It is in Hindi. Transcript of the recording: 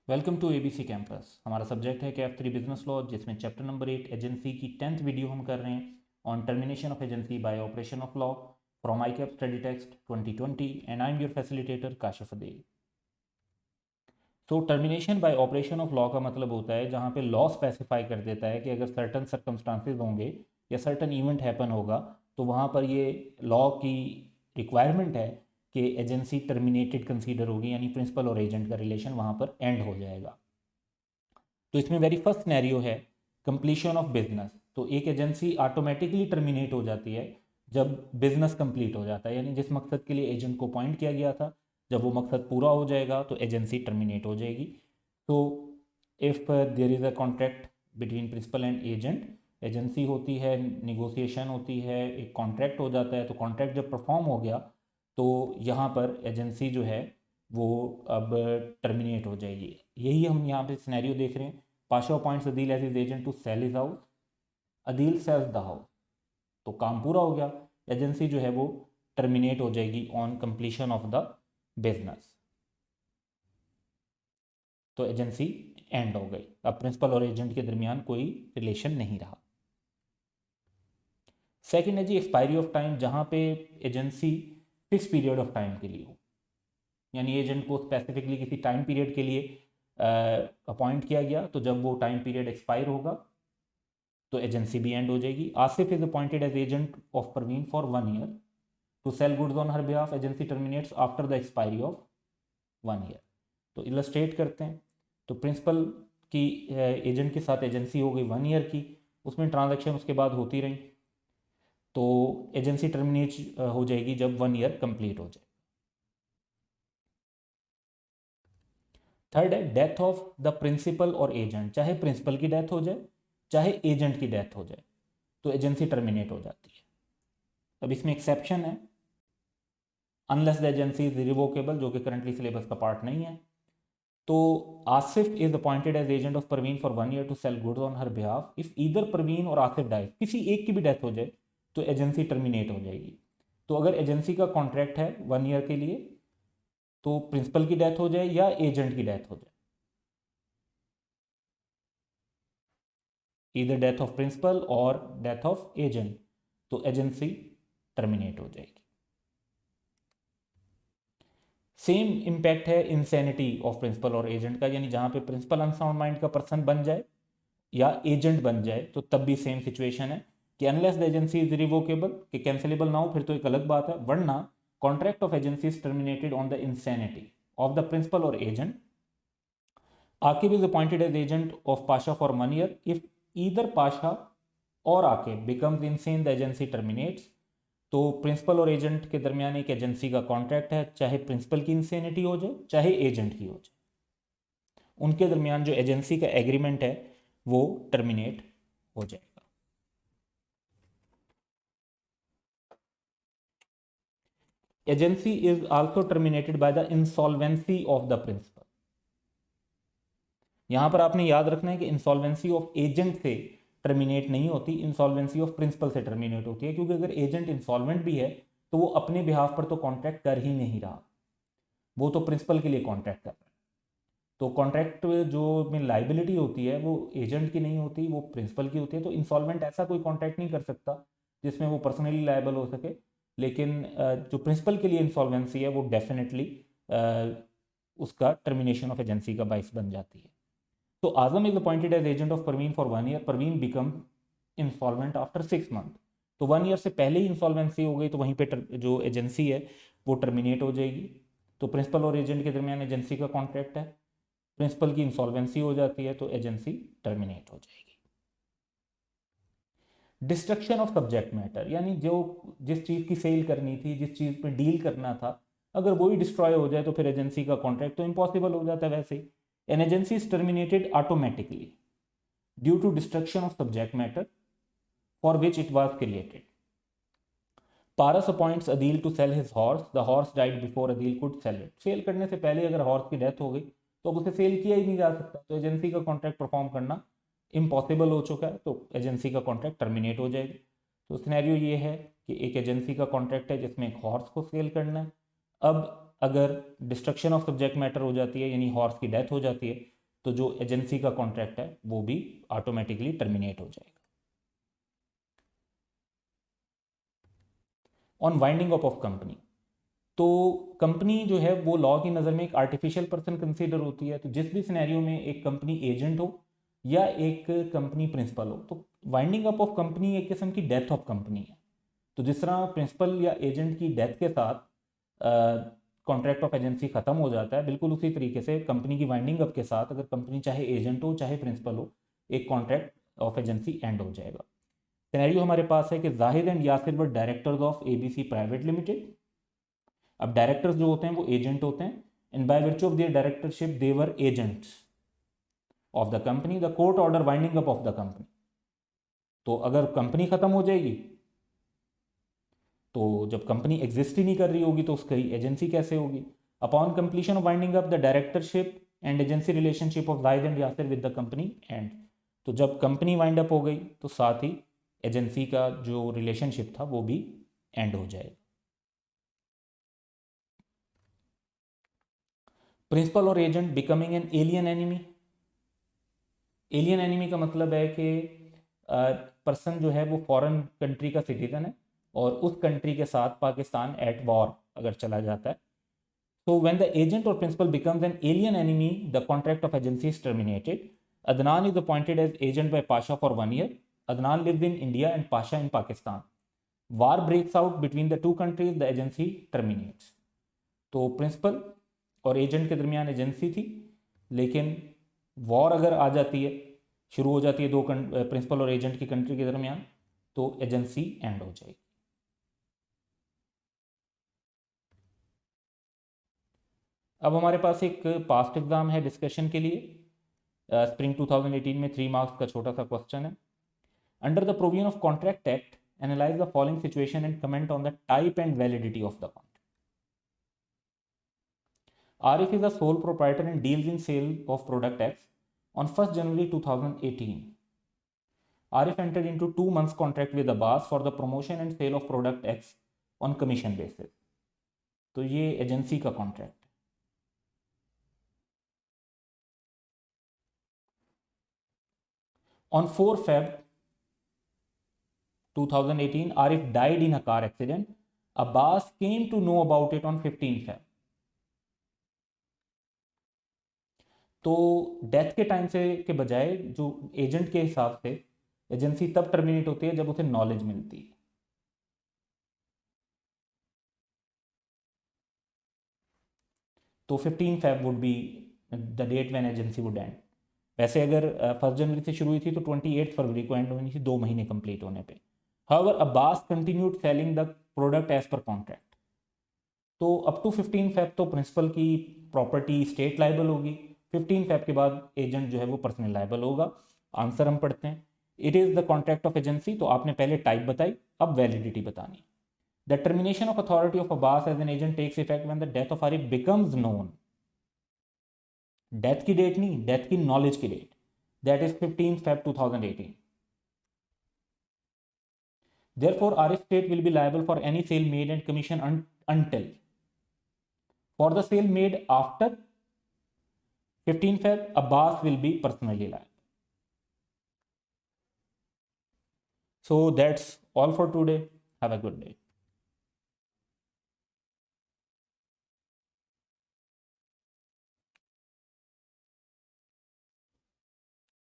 Welcome to ABC campus. हमारा सब्जेक्ट है कैफ 3 बिजनेस लॉ, जिसमें चैप्टर नंबर 8 एजेंसी की 10th वीडियो हम कर रहे हैं on termination of agency by operation of law from ICAP study text 2020 and I am your facilitator Kashif Adeel. तो termination by operation of law का मतलब होता है जहाँ पे लॉ स्पेसिफाई कर देता है कि अगर सर्टन सर्कमस्टांसेस होंगे या सर्टन इवेंट हैपन होगा तो वहाँ पर ये लॉ की रिक्वायरमेंट है कि एजेंसी टर्मिनेटेड कंसीडर होगी, यानी प्रिंसिपल और एजेंट का रिलेशन वहाँ पर एंड हो जाएगा। तो इसमें वेरी फर्स्ट सिनेरियो है कंप्लीशन ऑफ बिजनेस। तो एक एजेंसी ऑटोमेटिकली टर्मिनेट हो जाती है जब बिजनेस कंप्लीट हो जाता है, यानी जिस मकसद के लिए एजेंट को अपॉइंट किया गया था जब वो मकसद पूरा हो जाएगा तो एजेंसी टर्मिनेट हो जाएगी। तो if there is a contract between principal and agent, agency होती है, निगोसिएशन होती है, एक कॉन्ट्रैक्ट हो जाता है। तो कॉन्ट्रैक्ट जब परफॉर्म हो गया तो यहाँ पर एजेंसी जो है वो अब टर्मिनेट हो जाएगी। यही हम यहाँ पे सिनेरियो देख रहे हैं। Pasha appoints Adil as his agent to sell his house, Adil sells the house. तो काम पूरा हो गया, एजेंसी जो है वो टर्मिनेट हो जाएगी on completion of the business. तो एजेंसी एंड हो गई, अब प्रिंसिपल और एजेंट के दरमियान कोई रिलेशन नहीं रहा। सेकेंड है जी एक्सपायरी ऑफ टाइम, जहाँ पे agency fix period of time के लिए हो, यानी एजेंट को स्पेसिफिकली किसी टाइम पीरियड के लिए अपॉइंट किया गया, तो जब वो टाइम पीरियड एक्सपायर होगा तो एजेंसी भी एंड हो जाएगी। Asif is appointed as agent of Parveen for 1 year to sell goods on her behalf, agency terminates after the expiry of 1 year. तो इलस्ट्रेट करते हैं। तो प्रिंसिपल की एजेंट के साथ एजेंसी हो गई 1 ईयर की, उसमें ट्रांजैक्शन उसके बाद होती रही, तो एजेंसी टर्मिनेट हो जाएगी जब 1 ईयर कंप्लीट हो जाए। थर्ड है डेथ ऑफ द प्रिंसिपल और एजेंट, चाहे प्रिंसिपल की डेथ हो जाए चाहे एजेंट की डेथ हो जाए तो एजेंसी टर्मिनेट हो जाती है। अब इसमें एक्सेप्शन है, unless the agency is revocable, जो कि करंटली सिलेबस का पार्ट नहीं है। तो Asif is appointed as agent of Parveen for 1 year to sell goods on her behalf, if either Parveen और आसिफ डाई, किसी एक की भी डेथ हो जाए तो एजेंसी टर्मिनेट हो जाएगी। तो अगर एजेंसी का कॉन्ट्रैक्ट है 1 ईयर के लिए, तो प्रिंसिपल की डेथ हो जाए या एजेंट की डेथ हो जाए, ईदर डेथ ऑफ प्रिंसिपल और डेथ ऑफ एजेंट, तो एजेंसी टर्मिनेट हो जाएगी। सेम इम्पैक्ट है इंसैनिटी ऑफ प्रिंसिपल और एजेंट का, यानी जहां पे प्रिंसिपल अनसाउंड माइंड का पर्सन बन जाए या एजेंट बन जाए तो तब भी सेम सिचुएशन है कि unless the agency is revocable, कि कैंसिलेबल ना हो फिर तो एक अलग बात है, वरना contract of agency is terminated on the insanity of the principal और agent. Akib is appointed as agent of Pasha for 1 year. If either Pasha or Akib becomes insane, the agency terminates. तो प्रिंसिपल और एजेंट के दरमियान एक एजेंसी का कॉन्ट्रैक्ट है, चाहे प्रिंसिपल की इंसेनिटी हो जाए चाहे एजेंट की हो जाए, उनके दरमियान जो एजेंसी का एग्रीमेंट है वो टर्मिनेट हो जाएगा। Agency is also terminated by the insolvency of the principal. यहां पर आपने याद रखना है कि इंसॉल्वेंसी ऑफ एजेंट से टर्मिनेट नहीं होती, इंसॉल्वेंसी ऑफ प्रिंसिपल से टर्मिनेट होती है, क्योंकि अगर एजेंट इंसॉल्वेंट भी है तो वो अपने बिहाफ पर तो कॉन्ट्रैक्ट कर ही नहीं रहा, वो तो प्रिंसिपल के लिए कॉन्ट्रैक्ट कर रहा है। तो कॉन्ट्रैक्ट जो में लाइबिलिटी होती है वो एजेंट की नहीं होती, वो प्रिंसिपल की होती है। तो इंसॉल्वेंट ऐसा कोई कॉन्ट्रैक्ट नहीं कर सकता जिसमें वो पर्सनली लाइबल हो सके, लेकिन जो प्रिंसिपल के लिए इंसॉल्वेंसी है वो डेफिनेटली उसका टर्मिनेशन ऑफ एजेंसी का बाइस बन जाती है। तो Azam is appointed as agent of Parveen for 1 year, Parveen become insolvent after 6 month. तो 1 ईयर से पहले ही इंसॉल्वेंसी हो गई तो वहीं पे जो एजेंसी है वो टर्मिनेट हो जाएगी। तो प्रिंसिपल और एजेंट के दरमियान एजेंसी का कॉन्ट्रैक्ट है, प्रिंसिपल की इंसॉल्वेंसी हो जाती है तो एजेंसी टर्मिनेट हो जाएगी। डिस्ट्रक्शन ऑफ सब्जेक्ट मैटर, यानी जो जिस चीज़ की सेल करनी थी, जिस चीज़ पे डील करना था, अगर वो ही डिस्ट्रॉय हो जाए तो फिर एजेंसी का कॉन्ट्रैक्ट तो इम्पॉसिबल हो जाता है वैसे ही। An agency is terminated automatically due to destruction of subject matter for which it was created. Paras appoints Adil to sell his horse. The horse died before Adil could sell it. Sell करने से पहले अगर हॉर्स की डेथ हो गई तो अब उसे सेल किया ही नहीं जा सकता, तो एजेंसी का कॉन्ट्रैक्ट परफॉर्म करना इम्पॉसिबल हो चुका है, तो एजेंसी का कॉन्ट्रैक्ट टर्मिनेट हो जाएगी। तो सिनेरियो ये है कि एक एजेंसी का कॉन्ट्रैक्ट है जिसमें एक हॉर्स को सेल करना है। अब अगर डिस्ट्रक्शन ऑफ सब्जेक्ट मैटर हो जाती है, यानी हॉर्स की डेथ हो जाती है, तो जो एजेंसी का कॉन्ट्रैक्ट है वो भी ऑटोमेटिकली टर्मिनेट हो जाएगा। On winding up of company, तो कंपनी जो है वो लॉ की नज़र में एक आर्टिफिशियल पर्सन कंसीडर होती है। तो जिस भी सिनेरियो में एक कंपनी एजेंट हो या एक कंपनी प्रिंसिपल हो, तो वाइंडिंग अप ऑफ कंपनी एक किस्म की डेथ ऑफ कंपनी है। तो जिस तरह प्रिंसिपल या एजेंट की डेथ के साथ कॉन्ट्रैक्ट ऑफ एजेंसी खत्म हो जाता है, बिल्कुल उसी तरीके से कंपनी की वाइंडिंग अप के साथ अगर कंपनी चाहे एजेंट हो चाहे प्रिंसिपल हो, एक कॉन्ट्रैक्ट ऑफ एजेंसी एंड हो जाएगा। सिनेरियो हमारे पास है कि Zahid and Yasir were directors of ABC private limited. अब डायरेक्टर्स जो होते हैं वो एजेंट होते हैं, and by virtue of their directorship they were agents of the company. The court order winding up of the company. तो अगर कंपनी खत्म हो जाएगी, तो जब कंपनी एग्जिस्ट ही नहीं कर रही होगी तो उसकी एजेंसी कैसे होगी? Upon completion of winding up the directorship and agency relationship of Zahid and Yasir with the company and. तो जब कंपनी वाइंड अप हो गई तो साथ ही एजेंसी का जो रिलेशनशिप था वो भी एंड हो जाएगा। प्रिंसिपल और agent becoming an alien enemy. Alien enemy का मतलब है कि पर्सन जो है वो फॉरेन कंट्री का सिटीजन है और उस कंट्री के साथ पाकिस्तान एट वॉर अगर चला जाता है, तो व्हेन द एजेंट और principal becomes an alien enemy the contract of agency is terminated. Adnan is appointed as agent by Pasha for 1 year. Adnan lives in India and Pasha in Pakistan. War breaks out between the two countries, the agency terminates. तो प्रिंसिपल और एजेंट के दरमियान एजेंसी थी, लेकिन वॉर अगर आ जाती है, शुरू हो जाती है दो प्रिंसिपल और एजेंट की कंट्री के दरमियान, तो एजेंसी एंड हो जाएगी। अब हमारे पास एक पास्ट एग्जाम है डिस्कशन के लिए, स्प्रिंग 2018 में 3 मार्क्स का छोटा सा क्वेश्चन है। Under the provision of contract act analyse the following situation and comment on the type and validity of the contract. Arif is a sole proprietor and deals in sale of product X. On 1st January 2018, Arif entered into 2 months contract with Abbas for the promotion and sale of product X on commission basis. तो ये एजेंसी का contract. On 4 Feb 2018, Arif died in a car accident. Abbas came to know about it on 15 Feb. तो डेथ के टाइम से के बजाय जो एजेंट के हिसाब से एजेंसी तब टर्मिनेट होती है जब उसे नॉलेज मिलती है। तो 15 Feb would be the date when agency would end. वैसे अगर 1 जनवरी से शुरू हुई थी तो 28 फरवरी को एंड होनी थी, 2 महीने कंप्लीट होने पे। However Abbas continued selling the product as per contract. तो अप टू 15 Feb तो प्रिंसिपल की प्रॉपर्टी स्टेट लाइबल होगी, 15 Feb के बाद एजेंट जो है वो पर्सनल लाइबल होगा। आंसर हम पढ़ते हैं। It is the contract of agency, तो आपने पहले टाइप बताई, अब वैलिडिटी बतानी। The termination of authority of Abbas as an agent takes effect when the death of Arif becomes known. Death की डेट नहीं, डेथ की नॉलेज की date, that is 15 Feb 2018। Therefore, Arif State will be liable for any sale made and commission until. For the sale made after 15 Feb, Abbas will be personally liable. So that's all for today. Have a good day.